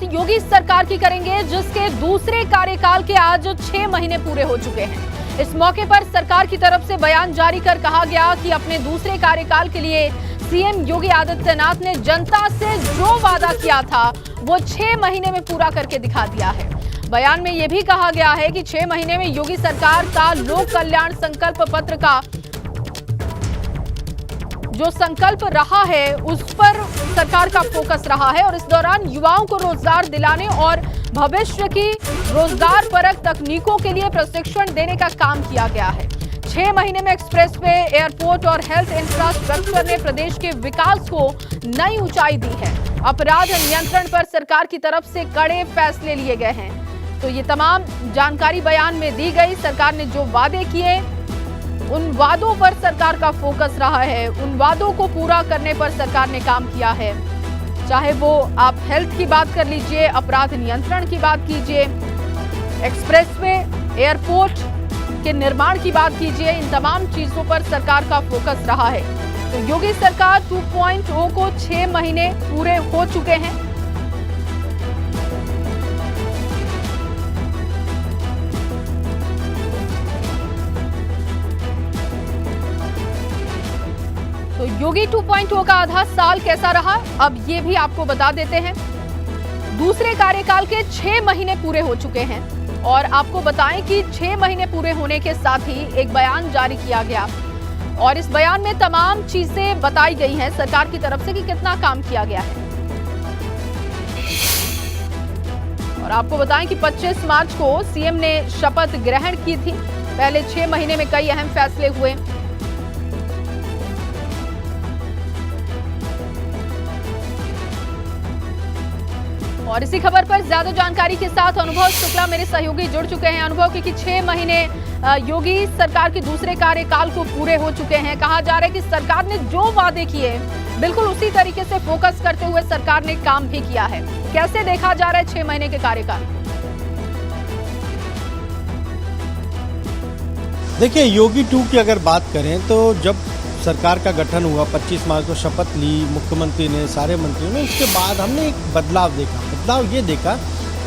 योगी सरकार की करेंगे, जिसके दूसरे कार्यकाल के आज 6 महीने पूरे हो चुके हैं। इस मौके पर सरकार की तरफ से बयान जारी कर कहा गया कि अपने दूसरे कार्यकाल के लिए सीएम योगी आदित्यनाथ ने जनता से जो वादा किया था वो 6 महीने में पूरा करके दिखा दिया है। बयान में यह भी कहा गया है कि 6 महीने में योगी सरकार का लोक कल्याण संकल्प पत्र का जो संकल्प रहा है उस पर सरकार का फोकस रहा है और इस दौरान युवाओं को रोजगार दिलाने और भविष्य की रोजगार परक तकनीकों के लिए प्रशिक्षण देने का काम किया गया है। 6 महीने में एक्सप्रेसवे, एयरपोर्ट और हेल्थ इंफ्रास्ट्रक्चर ने प्रदेश के विकास को नई ऊंचाई दी है। अपराध नियंत्रण पर सरकार की तरफ से कड़े फैसले लिए गए हैं। तो ये तमाम जानकारी बयान में दी गई। सरकार ने जो वादे किए उन वादों पर सरकार का फोकस रहा है, उन वादों को पूरा करने पर सरकार ने काम किया है। चाहे वो आप हेल्थ की बात कर लीजिए, अपराध नियंत्रण की बात कीजिए, एक्सप्रेसवे, एयरपोर्ट के निर्माण की बात कीजिए, इन तमाम चीजों पर सरकार का फोकस रहा है। तो योगी सरकार 2.0 को 6 महीने पूरे हो चुके हैं। तो योगी 2.0 का आधा साल कैसा रहा, अब ये भी आपको बता देते हैं। दूसरे कार्यकाल के 6 महीने पूरे हो चुके हैं और आपको बताएं कि 6 महीने पूरे होने के साथ ही एक बयान जारी किया गया और इस बयान में तमाम चीजें बताई गई हैं सरकार की तरफ से कि कितना काम किया गया है। और आपको बताएं कि 25 मार्च को सीएम ने शपथ ग्रहण की थी। पहले 6 महीने में कई अहम फैसले हुए। और इसी खबर पर ज्यादा जानकारी के साथ अनुभव शुक्ला मेरे सहयोगी जुड़ चुके हैं। अनुभव, क्योंकि 6 महीने योगी सरकार के दूसरे कार्यकाल को पूरे हो चुके हैं, कहा जा रहा है कि सरकार ने जो वादे किए बिल्कुल उसी तरीके से फोकस करते हुए सरकार ने काम भी किया है। कैसे देखा जा रहा है 6 महीने के कार्यकाल? देखिए, योगी 2 की अगर बात करें तो जब सरकार का गठन हुआ, 25 मार्च को शपथ ली मुख्यमंत्री ने, सारे मंत्रियों ने, उसके बाद हमने एक बदलाव देखा। बदलाव ये देखा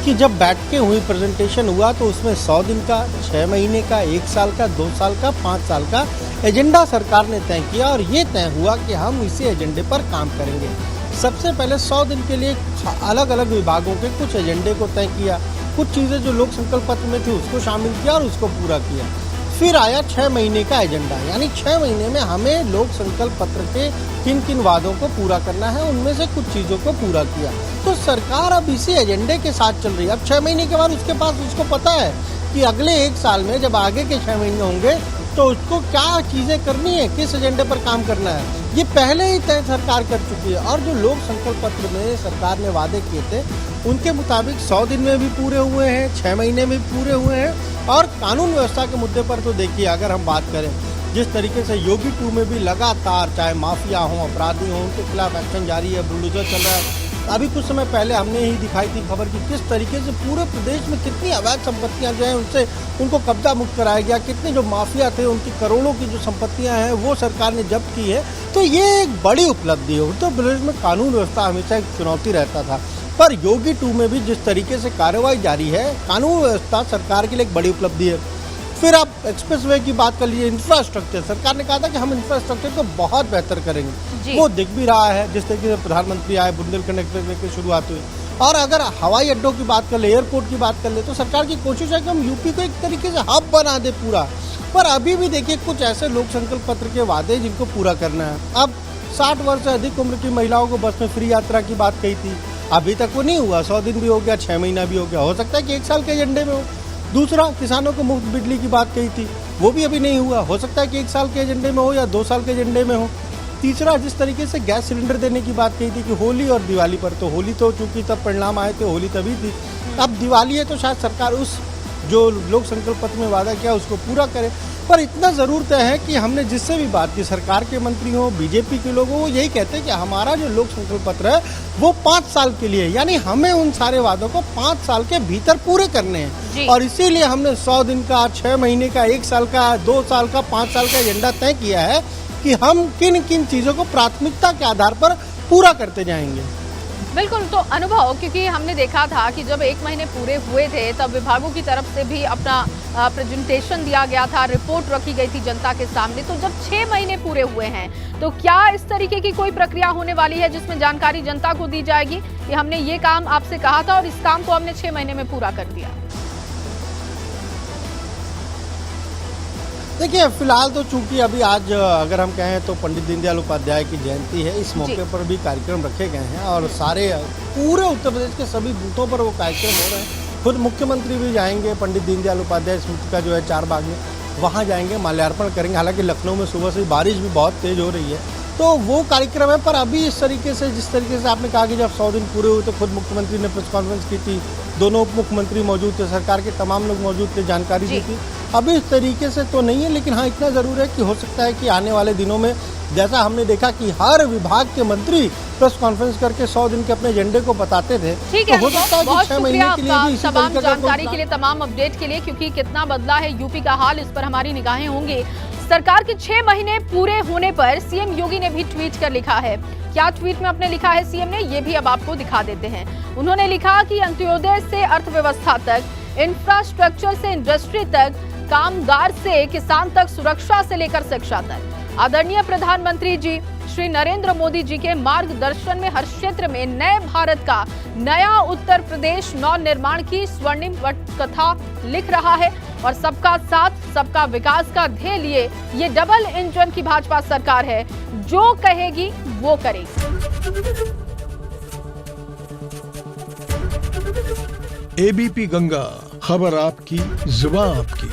कि जब बैठ के हुई प्रेजेंटेशन हुआ तो उसमें 100 दिन का, 6 महीने का, 1 साल का, 2 साल का, 5 साल का एजेंडा सरकार ने तय किया और ये तय हुआ कि हम इसी एजेंडे पर काम करेंगे। सबसे पहले 100 दिन के लिए अलग अलग विभागों के कुछ एजेंडे को तय किया, कुछ चीज़ें जो लोक संकल्प पत्र में थी उसको शामिल किया और उसको पूरा किया। फिर आया 6 महीने का एजेंडा, यानी 6 महीने में हमें लोक संकल्प पत्र के किन किन वादों को पूरा करना है, उनमें से कुछ चीज़ों को पूरा किया। तो सरकार अब इसी एजेंडे के साथ चल रही है। अब 6 महीने के बाद उसके पास उसको पता है कि अगले 1 साल में जब आगे के 6 महीने होंगे तो उसको क्या चीज़ें करनी है, किस एजेंडे पर काम करना है, ये पहले ही तय सरकार कर चुकी है। और जो लोक संकल्प पत्र में सरकार ने वादे किए थे उनके मुताबिक 100 दिन में भी पूरे हुए हैं, 6 महीने में भी पूरे हुए हैं। और कानून व्यवस्था के मुद्दे पर तो देखिए, अगर हम बात करें जिस तरीके से योगी 2 में भी लगातार चाहे माफिया हों, अपराधी हों, उनके खिलाफ एक्शन जारी है, बुलडोजर चल रहा है। अभी कुछ समय पहले हमने ही दिखाई थी खबर कि किस तरीके से पूरे प्रदेश में कितनी अवैध संपत्तियां जो हैं उनसे उनको कब्जा मुक्त कराया गया, कितने जो माफिया थे उनकी करोड़ों की जो संपत्तियां हैं वो सरकार ने जब्त की है। तो ये एक बड़ी उपलब्धि है। उत्तर प्रदेश में कानून व्यवस्था हमेशा एक चुनौती रहता था, पर योगी 2 में भी जिस तरीके से कार्रवाई जारी है, कानून व्यवस्था सरकार के लिए एक बड़ी उपलब्धि है। फिर आप एक्सप्रेसवे की बात कर लीजिए, इंफ्रास्ट्रक्चर, सरकार ने कहा था कि हम इंफ्रास्ट्रक्चर को बहुत बेहतर करेंगे, वो दिख भी रहा है। जिस तरीके से प्रधानमंत्री आए, बुंदेलखंड एक्सप्रेसवे की शुरुआत हुई। और अगर हवाई अड्डों की बात कर ले, एयरपोर्ट की बात कर ले, तो सरकार की कोशिश है कि हम यूपी को एक तरीके से हब बना दे पूरा। पर अभी भी देखिए कुछ ऐसे लोक संकल्प पत्र के वादे जिनको पूरा करना है। अब 60 वर्ष से अधिक उम्र की महिलाओं को बस में फ्री यात्रा की बात कही थी, अभी तक वो नहीं हुआ। 100 दिन भी हो गया, 6 महीना भी हो गया, हो सकता है कि 1 साल के एजेंडे में हो। दूसरा, किसानों को मुफ्त बिजली की बात कही थी, वो भी अभी नहीं हुआ, हो सकता है कि 1 साल के एजेंडे में हो या 2 साल के एजेंडे में हो। तीसरा, जिस तरीके से गैस सिलेंडर देने की बात कही थी कि होली और दिवाली पर, तो होली तो चूंकि तब परिणाम आए थे, होली तभी थी, अब दिवाली है तो शायद सरकार उस जो लोक संकल्प पत्र में वादा किया उसको पूरा करे। पर इतना जरूर तय है कि हमने जिससे भी बात की, सरकार के मंत्री हो, बीजेपी के लोग हो, वो यही कहते हैं कि हमारा जो लोक संकल्प पत्र है वो 5 साल के लिए, यानी हमें उन सारे वादों को 5 साल के भीतर पूरे करने हैं। और इसीलिए हमने 100 दिन का, 6 महीने का, 1 साल का, 2 साल का, 5 साल का एजेंडा तय किया है कि हम किन किन चीजों को प्राथमिकता के आधार पर पूरा करते जाएंगे। बिल्कुल, तो अनुभव, क्योंकि हमने देखा था कि जब 1 महीने पूरे हुए थे तब विभागों की तरफ से भी अपना प्रेजेंटेशन दिया गया था, रिपोर्ट रखी गई थी जनता के सामने। तो जब 6 महीने पूरे हुए हैं तो क्या इस तरीके की कोई प्रक्रिया होने वाली है जिसमें जानकारी जनता को दी जाएगी कि हमने ये काम आपसे कहा था और इस काम को हमने 6 महीने में पूरा कर दिया? देखिए, फिलहाल तो चूंकि अभी आज अगर हम कहें तो पंडित दीनदयाल उपाध्याय की जयंती है, इस मौके पर भी कार्यक्रम रखे गए हैं और सारे पूरे उत्तर प्रदेश के सभी बूथों पर वो कार्यक्रम हो रहे हैं। खुद मुख्यमंत्री भी जाएंगे पंडित दीनदयाल उपाध्याय स्मृति का जो है चारबाग में, वहाँ जाएंगे, माल्यार्पण करेंगे। हालांकि लखनऊ में सुबह से बारिश भी बहुत तेज हो रही है, तो वो कार्यक्रम है। पर अभी इस तरीके से, जिस तरीके से आपने कहा कि जब 100 दिन पूरे हुए तो खुद मुख्यमंत्री ने प्रेस कॉन्फ्रेंस की थी, दोनों उप मुख्यमंत्री मौजूद थे, सरकार के तमाम लोग मौजूद थे, जानकारी दी थी। अभी इस तरीके से तो नहीं है, लेकिन हाँ इतना जरूर है कि हो सकता है कि आने वाले दिनों में जैसा हमने देखा कि हर विभाग के मंत्री प्रेस कॉन्फ्रेंस करके 100 दिन के अपने एजेंडे को बताते थे। ठीक है, तो हो सकता है कि 6 महीने के लिए भी इसी तमाम तरीके का जानकारी के लिए, तमाम अपडेट के लिए, क्योंकि कितना बदला है यूपी का हाल, इस पर हमारी निगाहें होंगी। सरकार के 6 महीने पूरे होने पर सीएम योगी ने भी ट्वीट कर लिखा है। क्या ट्वीट में अपने लिखा है सीएम ने, ये भी अब आपको दिखा देते हैं। उन्होंने लिखा कि अंत्योदय से अर्थव्यवस्था तक, इंफ्रास्ट्रक्चर से इंडस्ट्री तक, कामगार से किसान तक, सुरक्षा से लेकर शिक्षा तक, आदरणीय प्रधानमंत्री जी श्री नरेंद्र मोदी जी के मार्गदर्शन में हर क्षेत्र में नए भारत का, नया उत्तर प्रदेश नव निर्माण की स्वर्णिम कथा लिख रहा है और सबका साथ सबका विकास का ध्येय लिए ये डबल इंजन की भाजपा सरकार है, जो कहेगी वो करेगी। एबीपी गंगा, खबर आपकी, जुबान आपकी।